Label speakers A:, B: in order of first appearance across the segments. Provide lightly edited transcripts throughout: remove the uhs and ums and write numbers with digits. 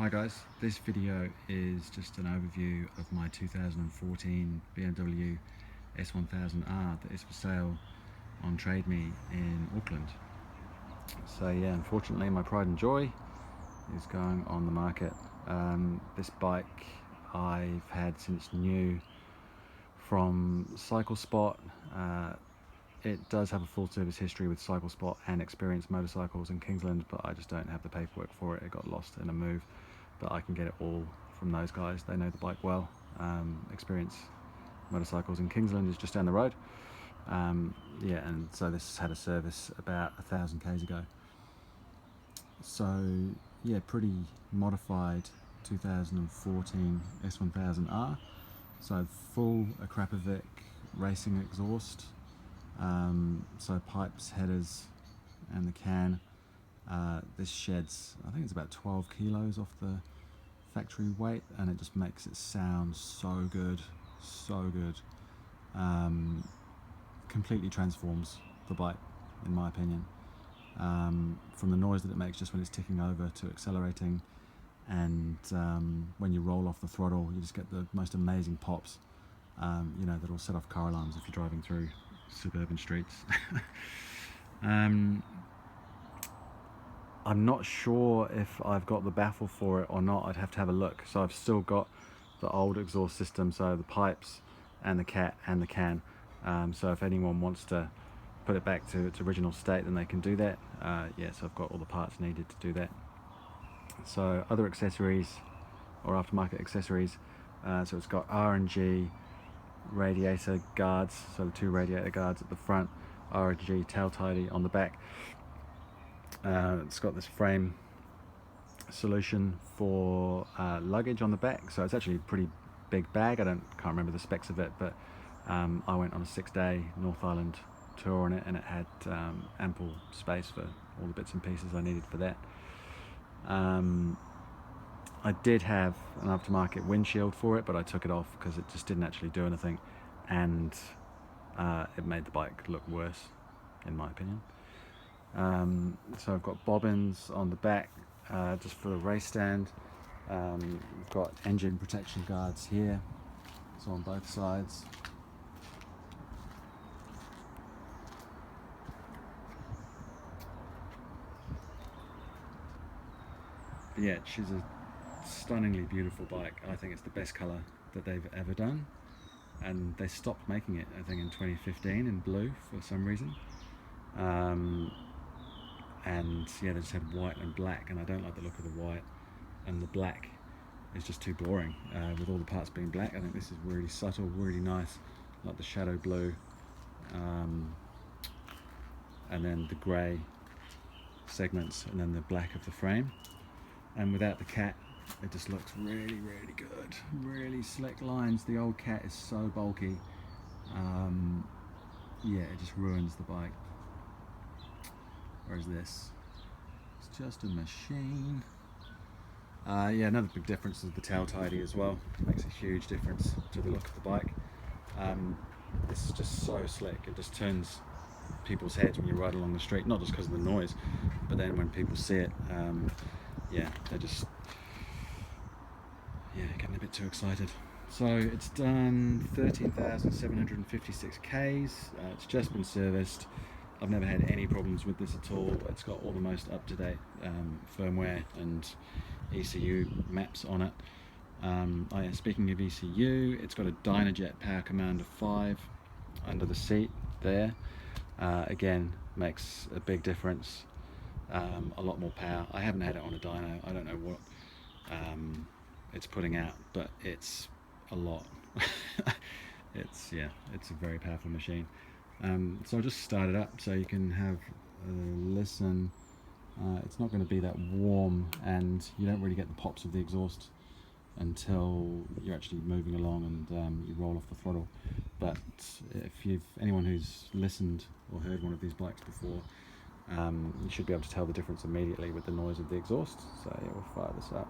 A: Hi guys, this video is just an overview of my 2014 BMW S1000R that is for sale on Trade Me in Auckland. So yeah, unfortunately my pride and joy is going on the market. This bike I've had since new from Cycle Spot. It does have a full service history with Cycle Spot and Experience Motorcycles in Kingsland, but I just don't have the paperwork for it. It got lost in a move, but I can get it all from those guys. They know the bike well. Experience Motorcycles in Kingsland is just down the road. Yeah, and so this had a service about 1,000 k's ago. So yeah, pretty modified 2014 S1000R. So full Akrapovic racing exhaust. So pipes, headers and the can. This sheds, I think it's about 12 kilos off the factory weight, and it just makes it sound so good, so good. Completely transforms the bike, in my opinion. From the noise that it makes just when it's ticking over to accelerating, and when you roll off the throttle, you just get the most amazing pops. You know, that'll set off car alarms if you're driving through suburban streets. I'm not sure if I've got the baffle for it or not. I'd have to have a look. So I've still got the old exhaust system, so the pipes and the cat and the can. So if anyone wants to put it back to its original state, then they can do that. Yeah, so I've got all the parts needed to do that. So other accessories or aftermarket accessories, so it's got R&G radiator guards, so the two radiator guards at the front, R&G tail tidy on the back. It's got this frame solution for luggage on the back, so it's actually a pretty big bag. I can't remember the specs of it, but I went on a 6-day North Island tour on it, and it had ample space for all the bits and pieces I needed for that. I did have an aftermarket windshield for it, but I took it off because it just didn't actually do anything, and it made the bike look worse, in my opinion. So I've got bobbins on the back just for the race stand. We've got engine protection guards here, so on both sides. But yeah, she's a stunningly beautiful bike. I think it's the best colour that they've ever done, and they stopped making it, I think, in 2015 in blue for some reason. And yeah, they just had white and black, and I don't like the look of the white, and the black is just too boring with all the parts being black. I think this is really subtle, really nice, like the shadow blue, and then the grey segments, and then the black of the frame. And without the cat, it just looks really, really good. Really slick lines. The old cat is so bulky. Yeah, it just ruins the bike. Whereas this, it's just a machine. Yeah, another big difference is the tail tidy as well. It makes a huge difference to the look of the bike. This is just so slick. It just turns people's heads when you ride along the street, not just because of the noise, but then when people see it, yeah, they're just getting a bit too excited. So it's done 13,756 k's. It's just been serviced. I've never had any problems with this at all. It's got all the most up-to-date firmware and ECU maps on it. Speaking of ECU, it's got a Dynajet Power Commander 5 under the seat there. Again, makes a big difference. A lot more power. I haven't had it on a dyno. I don't know what it's putting out, but it's a lot. It's a very powerful machine. So I'll just start it up so you can have a listen. It's not going to be that warm, and you don't really get the pops of the exhaust until you're actually moving along and you roll off the throttle. But if anyone who's listened or heard one of these bikes before, you should be able to tell the difference immediately with the noise of the exhaust. So yeah, we'll fire this up.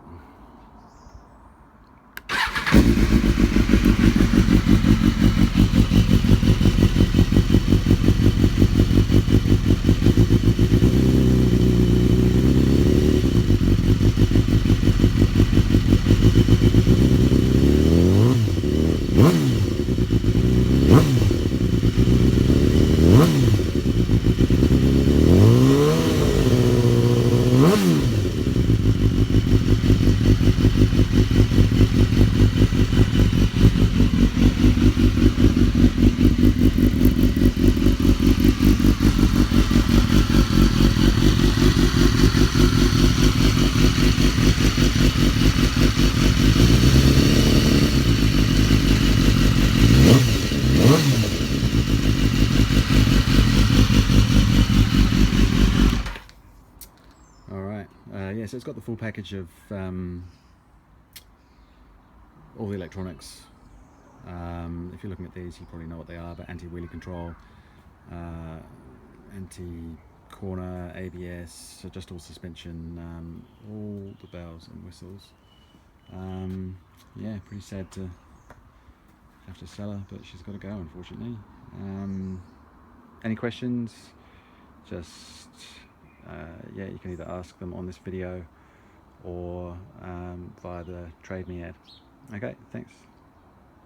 A: it's got the full package of all the electronics. If you're looking at these, you probably know what they are, but anti-wheelie control, anti-corner, ABS, adjustable suspension, all the bells and whistles. Yeah, pretty sad to have to sell her, but she's got to go, unfortunately. Any questions? Just yeah, you can either ask them on this video or via the Trade Me ad. Okay, thanks.